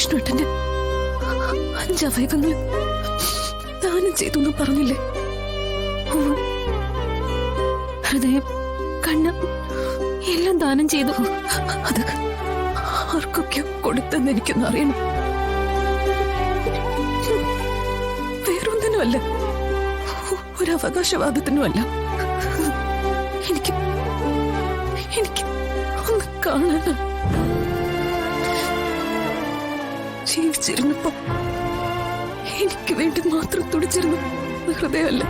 വിഷ്ണുട്ടന്റെ 5 അവയവങ്ങളും ദാനം ചെയ്തു പറഞ്ഞില്ലേ? ഹൃദയം, കണ്ണ് എല്ലാം ദാനം ചെയ്തു. അത് ആർക്കൊക്കെ കൊടുത്തെന്ന് എനിക്കൊന്നും അറിയണം. വേറൊന്നിനുമല്ല, ഒരവകാശവാദത്തിനുമല്ല. എനിക്ക് എനിക്ക് ഒന്ന് കാണാനാ. ജീവിച്ചിരുന്നപ്പോ എനിക്ക് വേണ്ടി മാത്രം തുടിച്ചിരുന്നു ഹൃദയമല്ല.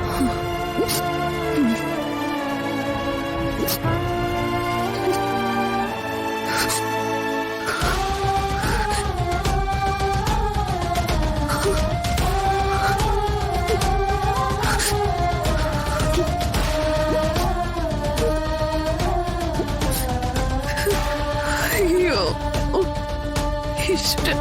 അയ്യോ, ഇഷ്ടം.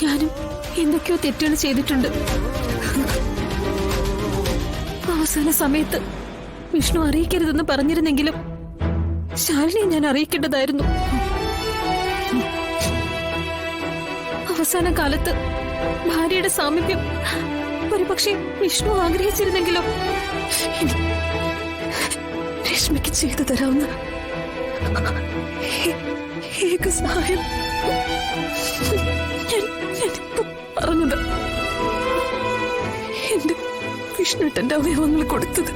ഞാനും എന്തൊക്കെയോ തെറ്റുകൾ ചെയ്തിട്ടുണ്ട്. അവസാന സമയത്ത് വിഷ്ണു അറിയിക്കരുതെന്ന് പറഞ്ഞിരുന്നെങ്കിലും ശാലിനിയെ ഞാൻ അറിയിക്കേണ്ടതായിരുന്നു. അവസാന കാലത്ത് ഭാര്യയുടെ സാമീപ്യം ഒരുപക്ഷെ വിഷ്ണു ആഗ്രഹിച്ചിരുന്നെങ്കിലോ രശ്മിക്ക് ചെയ്തു തരാവുന്ന ഏക സഹായം ഞാനിപ്പോ പറഞ്ഞത് എന്റെ വിഷ്ണുട്ടന്റെ അവയവങ്ങൾ കൊടുത്തത്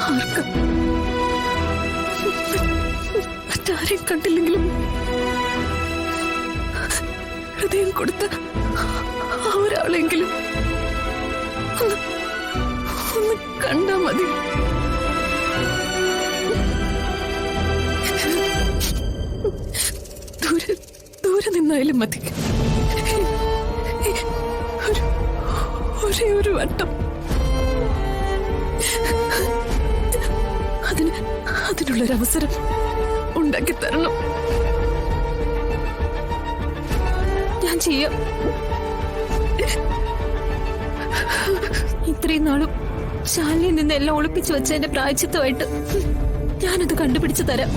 ആർക്ക് മറ്റാരെയും കണ്ടില്ലെങ്കിലും ഹൃദയം കൊടുത്ത ആ ഒരാളെങ്കിലും ഒന്ന് കണ്ടാ മതി. ദൂരെ നിന്നായാലും മതി. ഒരേ ഒരു വട്ടം അതിനുള്ളൊരവസരം ഉണ്ടാക്കി തരണം. ഞാൻ ചെയ്യാം. ഇത്രയും നാളും ശാലിനിയിൽ നിന്ന് എല്ലാം ഒളിപ്പിച്ചു വെച്ച എന്റെ പ്രായച്ചിത്തമായിട്ട് ഞാനത് കണ്ടുപിടിച്ചു തരാം.